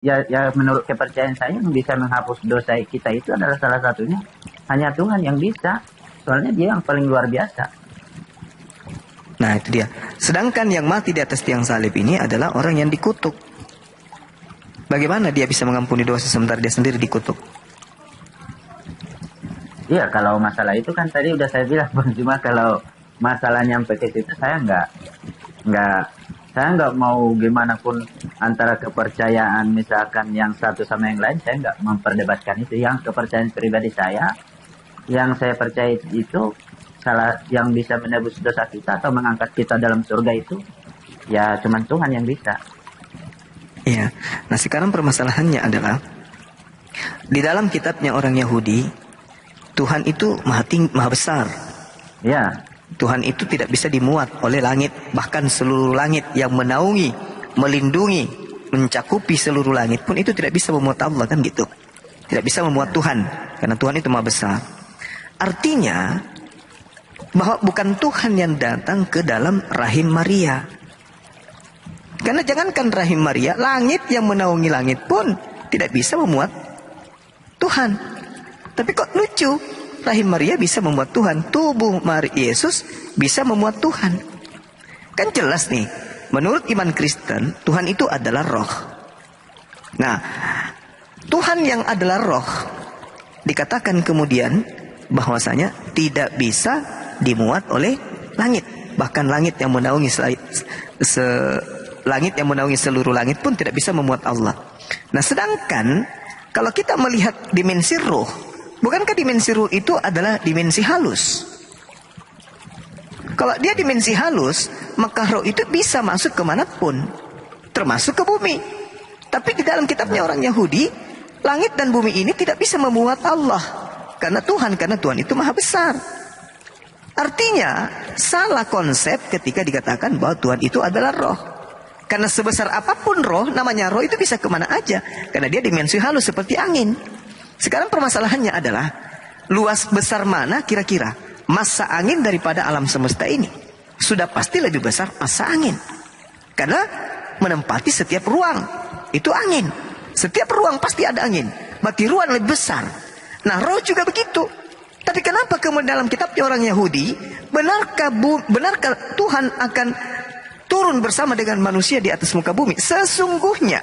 ya menurut kepercayaan saya yang bisa menghapus dosa kita itu adalah salah satunya hanya Tuhan yang bisa. Soalnya dia yang paling luar biasa. Nah itu dia. Sedangkan yang mati di atas tiang salib ini adalah orang yang dikutuk. Bagaimana dia bisa mengampuni dosa sementara dia sendiri dikutuk? Iya, kalau masalah itu kan tadi udah saya bilang, Bang. Cuma kalau masalah nyampe ke situ nggak saya nggak mau gimana pun antara kepercayaan misalkan yang satu sama yang lain, saya nggak memperdebatkan itu. Yang kepercayaan pribadi saya, yang saya percaya itu salah yang bisa menebus dosa kita atau mengangkat kita dalam surga itu ya cuman Tuhan yang bisa. Iya. Nah sekarang permasalahannya adalah di dalam kitabnya orang Yahudi, Tuhan itu maha besar. Ya. Tuhan itu tidak bisa dimuat oleh langit, bahkan seluruh langit yang menaungi, melindungi, mencakupi seluruh langit pun itu tidak bisa memuat Allah, kan gitu. Tidak bisa memuat Tuhan, karena Tuhan itu maha besar. Artinya bahwa bukan Tuhan yang datang ke dalam rahim Maria. Karena jangankan rahim Maria, langit yang menaungi langit pun tidak bisa memuat Tuhan. Tapi kok lucu, rahim Maria bisa memuat Tuhan, tubuh Yesus bisa memuat Tuhan. Kan jelas nih, menurut iman Kristen, Tuhan itu adalah roh. Nah, Tuhan yang adalah roh dikatakan kemudian bahwasanya tidak bisa dimuat oleh langit. Bahkan langit yang menaungi langit yang menaungi seluruh langit pun tidak bisa memuat Allah. Nah, sedangkan kalau kita melihat dimensi roh, bukankah dimensi roh itu adalah dimensi halus? Kalau dia dimensi halus, maka roh itu bisa masuk kemanapun, termasuk ke bumi. Tapi di dalam kitabnya orang Yahudi, langit dan bumi ini tidak bisa memuat Allah. Karena Tuhan itu maha besar. Artinya, salah konsep ketika dikatakan bahwa Tuhan itu adalah roh. Karena sebesar apapun roh, namanya roh itu bisa kemana aja. Karena dia dimensi halus seperti angin. Sekarang permasalahannya adalah, luas besar mana kira-kira massa angin daripada alam semesta ini? Sudah pasti lebih besar massa angin. Karena menempati setiap ruang, itu angin. Setiap ruang pasti ada angin. Berarti ruang lebih besar. Nah, roh juga begitu. Tapi kenapa kemudian dalam kitabnya orang Yahudi, benarkah Tuhan akan turun bersama dengan manusia di atas muka bumi? Sesungguhnya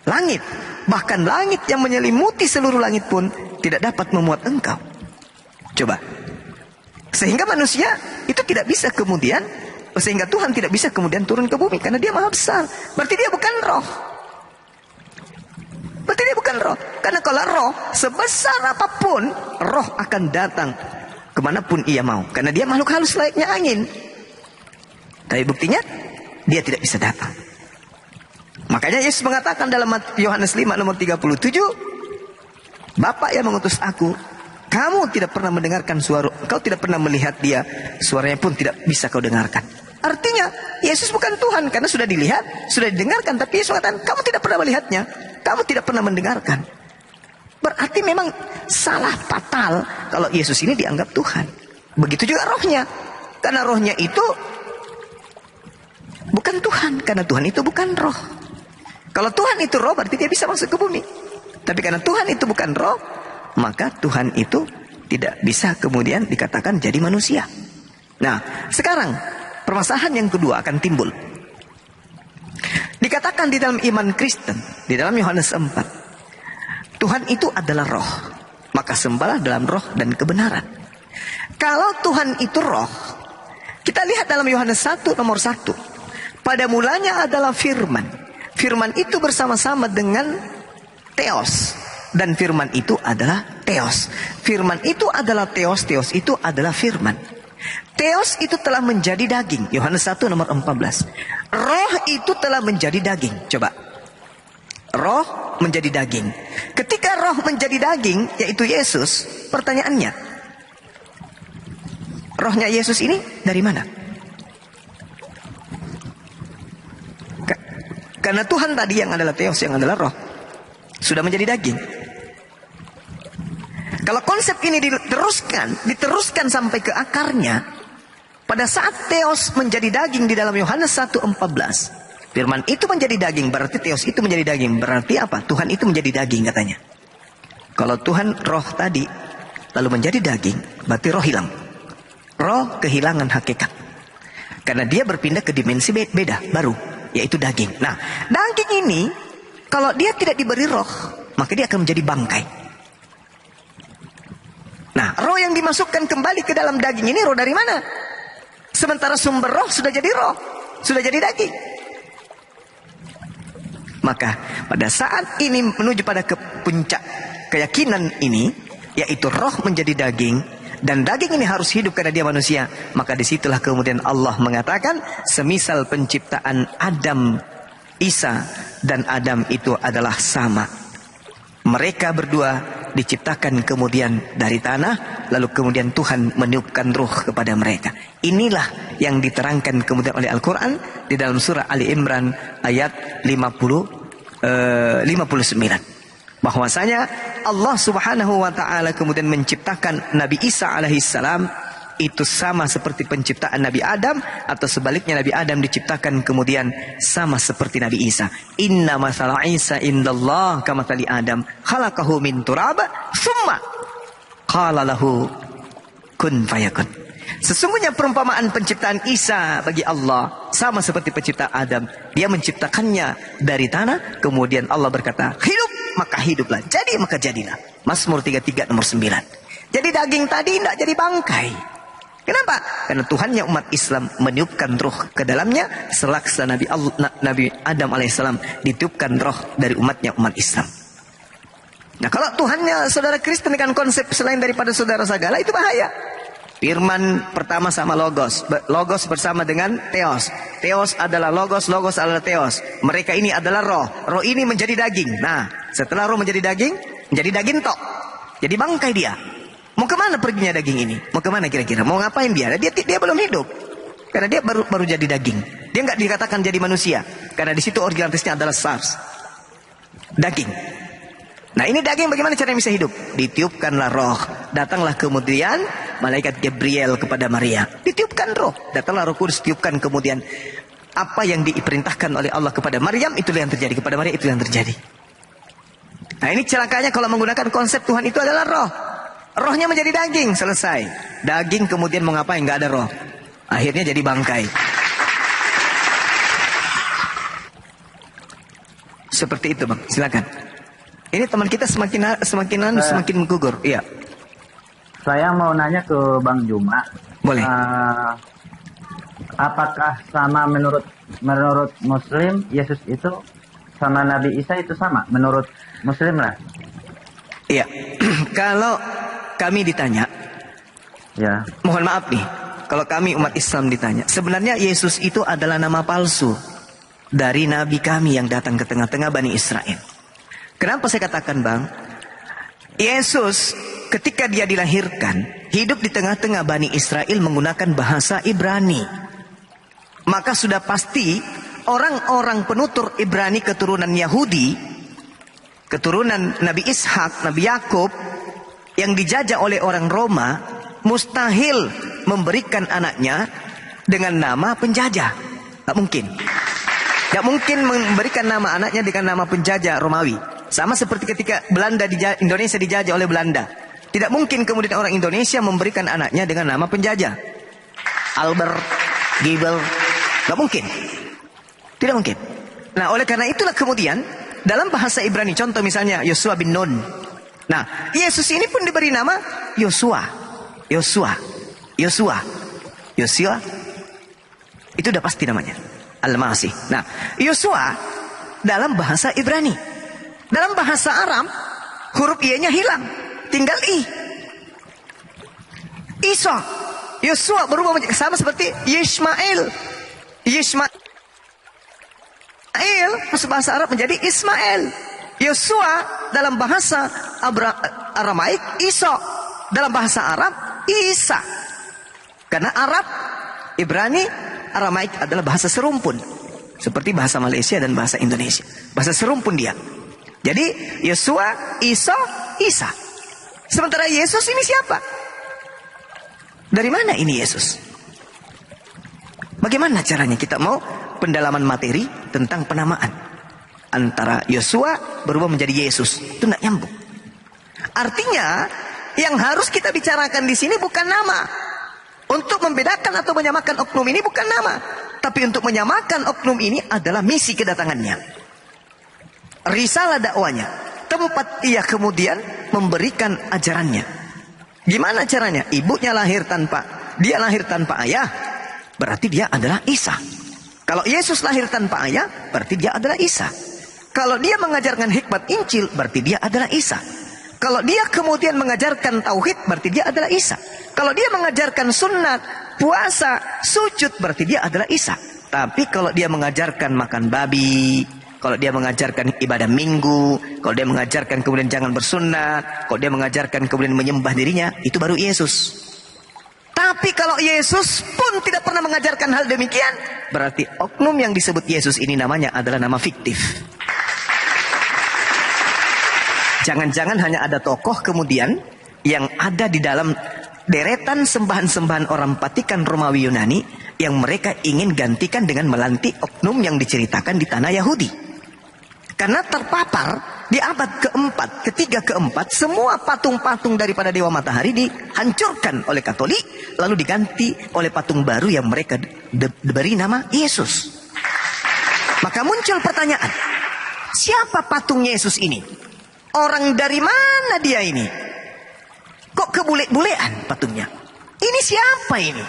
langit, bahkan langit yang menyelimuti seluruh langit pun tidak dapat memuat engkau. Coba. Sehingga manusia itu tidak bisa kemudian, sehingga Tuhan tidak bisa kemudian turun ke bumi karena dia maha besar. Berarti dia bukan roh. Berarti dia bukan roh. Karena kalau roh, sebesar apapun, roh akan datang kemanapun ia mau. Karena dia makhluk halus layaknya angin. Tapi buktinya, dia tidak bisa datang. Makanya Yesus mengatakan dalam Yohanes 5 nomor 37, Bapa yang mengutus aku, kamu tidak pernah mendengarkan suara, kau tidak pernah melihat dia, suaranya pun tidak bisa kau dengarkan. Artinya, Yesus bukan Tuhan, karena sudah dilihat, sudah didengarkan, tapi Yesus mengatakan, kamu tidak pernah melihatnya, kamu tidak pernah mendengarkan. Berarti memang salah fatal kalau Yesus ini dianggap Tuhan. Begitu juga rohnya. Karena rohnya itu bukan Tuhan, karena Tuhan itu bukan roh. Kalau Tuhan itu roh, berarti dia bisa masuk ke bumi. Tapi karena Tuhan itu bukan roh, maka Tuhan itu tidak bisa kemudian dikatakan jadi manusia. Nah, sekarang permasalahan yang kedua akan timbul. Dikatakan di dalam iman Kristen, di dalam Yohanes 4, Tuhan itu adalah roh, maka sembahlah dalam roh dan kebenaran. Kalau Tuhan itu roh, kita lihat dalam Yohanes 1 nomor 1. Pada mulanya adalah firman. Firman itu bersama-sama dengan Theos. Dan firman itu adalah Theos. Firman itu adalah Theos. Theos itu adalah firman. Theos itu telah menjadi daging. Yohanes 1 nomor 14. Roh itu telah menjadi daging. Coba. Roh menjadi daging. Ketika roh menjadi daging, yaitu Yesus, pertanyaannya, rohnya Yesus ini dari mana? Karena Tuhan tadi yang adalah Theos, yang adalah roh, sudah menjadi daging. Kalau konsep ini diteruskan sampai ke akarnya, pada saat Theos menjadi daging di dalam Yohanes 1:14, Firman itu menjadi daging, berarti Theos itu menjadi daging. Berarti apa? Tuhan itu menjadi daging katanya. Kalau Tuhan roh tadi, lalu menjadi daging, berarti roh hilang. Roh kehilangan hakikat. Karena dia berpindah ke dimensi beda, baru, yaitu daging. Nah, daging ini, kalau dia tidak diberi roh, maka dia akan menjadi bangkai. Nah, roh yang dimasukkan kembali ke dalam daging ini, roh dari mana? Sementara sumber roh sudah jadi roh, sudah jadi daging. Maka pada saat ini menuju pada puncak keyakinan ini, yaitu roh menjadi daging, dan daging ini harus hidup karena dia manusia. Maka disitulah kemudian Allah mengatakan, semisal penciptaan Adam, Isa, dan Adam itu adalah sama. Mereka berdua diciptakan kemudian dari tanah, lalu kemudian Tuhan meniupkan ruh kepada mereka. Inilah yang diterangkan kemudian oleh Al-Quran di dalam surah Ali Imran ayat 59. Bahwasanya Allah subhanahu wa ta'ala kemudian menciptakan Nabi Isa alaihissalam itu sama seperti penciptaan Nabi Adam, atau sebaliknya Nabi Adam diciptakan kemudian sama seperti Nabi Isa. Inna masala Isa indallah kamathali Adam khalaqahu min turaba summa qala lahu kun fayakun. Sesungguhnya perumpamaan penciptaan Isa bagi Allah sama seperti penciptaan Adam. Dia menciptakannya dari tanah, kemudian Allah berkata, hidup, maka hiduplah. Jadi, maka jadilah. Mazmur 33 nomor 9. Jadi daging tadi tidak jadi bangkai. Kenapa? Karena Tuhannya umat Islam meniupkan roh ke dalamnya, selaksa Nabi Adam alaihissalam ditiupkan roh dari umatnya umat Islam. Nah, kalau Tuhannya saudara Kristen dengan konsep selain daripada saudara segala, itu bahaya. Firman pertama sama Logos. Logos bersama dengan Theos. Theos adalah Logos, Logos adalah Theos. Mereka ini adalah roh. Roh ini menjadi daging. Nah, setelah roh menjadi daging, menjadi daging tok. Jadi bangkai dia. Mau kemana perginya daging ini? Mau kemana kira-kira? Mau ngapain dia? Dia belum hidup. Karena dia baru jadi daging. Dia nggak dikatakan jadi manusia. Karena di situ originalitasnya adalah SARS. Daging. Nah, ini daging bagaimana caranya bisa hidup? Ditiupkanlah roh. Datanglah kemudian malaikat Gabriel kepada Maria. Ditiupkan roh. Datanglah Roh Kudus, tiupkan kemudian apa yang diperintahkan oleh Allah kepada Maryam, itulah yang terjadi. Kepada Maria itu yang terjadi. Nah, ini celakanya kalau menggunakan konsep Tuhan itu adalah roh. Rohnya menjadi daging, selesai. Daging kemudian mau ngapain? Nggak ada roh. Akhirnya jadi bangkai. Seperti itu, Bang. Silakan. Ini teman kita semakin menggugur. Iya. Saya mau nanya ke Bang Juma. Boleh. Apakah sama menurut Muslim Yesus itu sama Nabi Isa itu sama? Menurut Muslim lah. Iya. Kalau kami ditanya, Ya. mohon maaf nih, kalau kami umat Islam ditanya, sebenarnya Yesus itu adalah nama palsu dari Nabi kami yang datang ke tengah-tengah Bani Israel. Kenapa saya katakan, Bang? Yesus ketika dia dilahirkan, hidup di tengah-tengah Bani Israel menggunakan bahasa Ibrani. Maka sudah pasti orang-orang penutur Ibrani keturunan Yahudi, keturunan Nabi Ishak, Nabi Yakub, yang dijajah oleh orang Roma, mustahil memberikan anaknya dengan nama penjajah. Tak mungkin. Tak mungkin memberikan nama anaknya dengan nama penjajah Romawi. Sama seperti ketika Indonesia dijajah oleh Belanda. Tidak mungkin kemudian orang Indonesia memberikan anaknya dengan nama penjajah. Albert, Gibel, tak mungkin. Tidak mungkin. Nah, oleh karena itulah kemudian dalam bahasa Ibrani, contoh misalnya Yosua bin Nun. Nah, Yesus ini pun diberi nama Yosua. Yosua. Itu udah pasti namanya. Al-Masih. Nah, Yosua dalam bahasa Ibrani. Dalam bahasa Arab, huruf I-nya hilang. Tinggal I. Isa. Yosua berubah sama seperti Yishmael. Masuk bahasa Arab menjadi Ismail. Yosua dalam bahasa Aramaik Isa, dalam bahasa Arab Isa. Karena Arab, Ibrani, Aramaik adalah bahasa serumpun, seperti bahasa Malaysia dan bahasa Indonesia. Bahasa serumpun dia. Jadi Yosua, Isa, Isa. Sementara Yesus ini siapa? Dari mana ini Yesus? Bagaimana caranya kita mau pendalaman materi? tentang penamaan. Antara Yosua berubah menjadi Yesus. Itu tidak nyambung. Artinya, yang harus kita bicarakan di sini bukan nama. Untuk membedakan atau menyamakan oknum ini bukan nama. Tapi untuk menyamakan oknum ini adalah misi kedatangannya. Risalah dakwanya. Tempat ia kemudian memberikan ajarannya. Gimana caranya? Ibunya lahir dia lahir tanpa ayah, berarti dia adalah Isa. Kalau Yesus lahir tanpa ayah, berarti dia adalah Isa. Kalau dia mengajarkan hikmat Injil, berarti dia adalah Isa. Kalau dia kemudian mengajarkan tauhid, berarti dia adalah Isa. Kalau dia mengajarkan sunat, puasa, sujud, berarti dia adalah Isa. Tapi kalau dia mengajarkan makan babi, kalau dia mengajarkan ibadah minggu, kalau dia mengajarkan kemudian jangan bersunat, kalau dia mengajarkan kemudian menyembah dirinya, itu baru Yesus. Tapi kalau Yesus pun tidak pernah mengajarkan hal demikian, berarti oknum yang disebut Yesus ini namanya adalah nama fiktif. Jangan-jangan hanya ada tokoh kemudian yang ada di dalam deretan sembahan-sembahan orang Vatikan Romawi Yunani yang mereka ingin gantikan dengan melantik oknum yang diceritakan di tanah Yahudi. Karena terpapar di abad keempat, ketiga keempat, semua patung-patung daripada Dewa Matahari dihancurkan oleh Katolik, lalu diganti oleh patung baru yang mereka diberi nama Yesus. Maka muncul pertanyaan, siapa patung Yesus ini? Orang dari mana dia ini? Kok kebule-bulean patungnya? Ini siapa ini?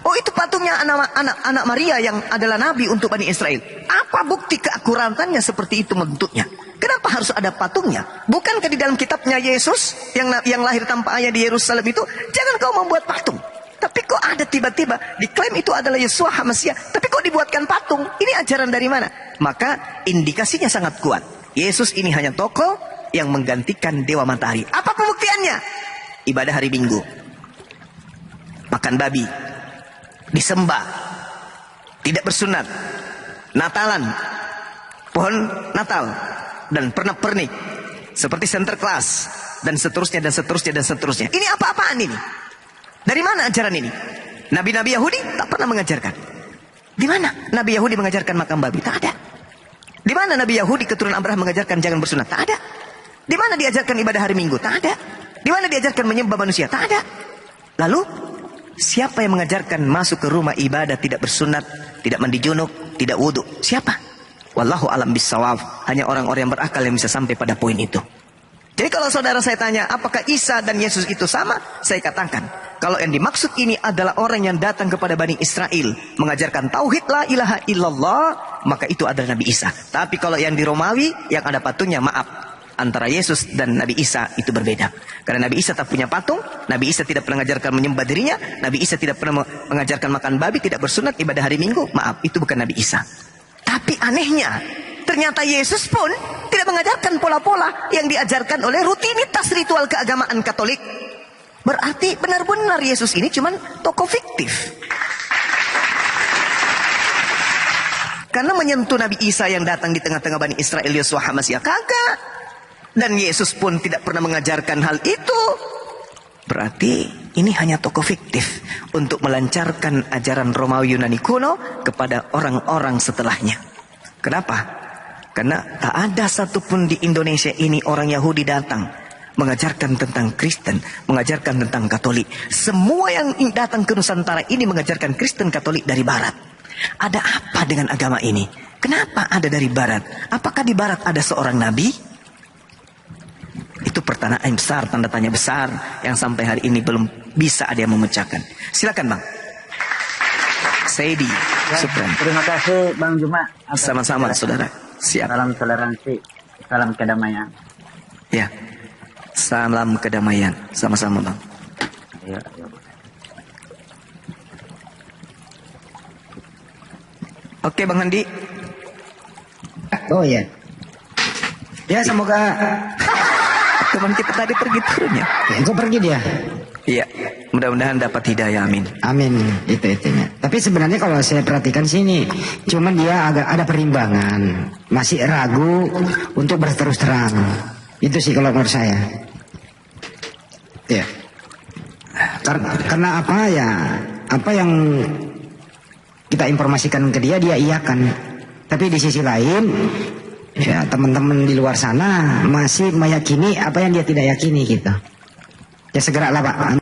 Oh, itu patungnya anak Maria yang adalah nabi untuk Bani Israel. Apa bukti keakuratannya seperti itu bentuknya? Kenapa harus ada patungnya? Bukankah di dalam kitabnya Yesus yang lahir tanpa ayah di Yerusalem itu, jangan kau membuat patung. Tapi kok ada tiba-tiba diklaim itu adalah Yeshua HaMashiach, tapi kok dibuatkan patung? Ini ajaran dari mana? Maka indikasinya sangat kuat. Yesus ini hanya tokoh yang menggantikan Dewa Matahari. Apa pembuktiannya? Ibadah hari Minggu, makan babi, disembah, tidak bersunat, Natalan, pohon Natal, dan pernak-pernik seperti Sinterklas, dan seterusnya dan seterusnya dan seterusnya. Ini apa-apaan ini? Dari mana ajaran ini? Nabi-nabi Yahudi tak pernah mengajarkan. Di mana Nabi Yahudi mengajarkan makan babi? Tak ada. Di mana Nabi Yahudi keturunan Abraham mengajarkan jangan bersunat? Tak ada. Di mana diajarkan ibadah hari Minggu? Tak ada. Di mana diajarkan menyembah manusia? Tak ada. Lalu siapa yang mengajarkan masuk ke rumah ibadah tidak bersunat, tidak mandi junub, tidak wudhu? Siapa? Wallahu alam bissawab. Hanya orang-orang yang berakal yang bisa sampai pada poin itu. Jadi kalau saudara saya tanya, apakah Isa dan Yesus itu sama? Saya katakan, kalau yang dimaksud ini adalah orang yang datang kepada Bani Israel, mengajarkan tauhid la ilaha illallah, maka itu adalah Nabi Isa. Tapi kalau yang di Romawi, yang ada patungnya, maaf, antara Yesus dan Nabi Isa itu berbeda. Karena Nabi Isa tak punya patung, Nabi Isa tidak pernah mengajarkan menyembah dirinya, Nabi Isa tidak pernah mengajarkan makan babi, tidak bersunat, ibadah hari Minggu. Maaf, itu bukan Nabi Isa. Tapi anehnya, ternyata Yesus pun tidak mengajarkan pola-pola yang diajarkan oleh rutinitas ritual keagamaan Katolik. Berarti benar-benar Yesus ini cuma tokoh fiktif. Karena menyentuh Nabi Isa yang datang di tengah-tengah Bani Israel, Yeshua HaMashiach, kagak. Dan Yesus pun tidak pernah mengajarkan hal itu. Berarti ini hanya tokoh fiktif untuk melancarkan ajaran Romawi Yunani kuno kepada orang-orang setelahnya. Kenapa? Karena tak ada satupun di Indonesia ini orang Yahudi datang mengajarkan tentang Kristen, mengajarkan tentang Katolik. Semua yang datang ke Nusantara ini mengajarkan Kristen Katolik dari Barat. Ada apa dengan agama ini? Kenapa ada dari Barat? Apakah di Barat ada seorang nabi? Itu pertanyaan besar, tanda tanya besar yang sampai hari ini belum bisa ada yang memecahkan. Silakan Bang. Saidi Supran. Terima kasih Bang Juma. Sama-sama saudara. Siap. Salam toleransi, salam kedamaian. Ya. Salam kedamaian. Sama-sama Bang. Ya, ya. Oke Bang Handi. Oh iya. Ya semoga Teman kita tadi pergi turunnya. itu pergi dia. Iya. Mudah-mudahan dapat hidayah, amin. Amin, itunya. Tapi sebenarnya kalau saya perhatikan sini, cuman dia agak ada perimbangan, masih ragu untuk berterus terang. Itu sih kalau menurut saya. Ya. Karena apa ya? Apa yang kita informasikan ke dia, dia iyakan. Tapi di sisi lain, ya teman-teman di luar sana masih meyakini apa yang dia tidak yakini gitu. Ya segeralah Pak.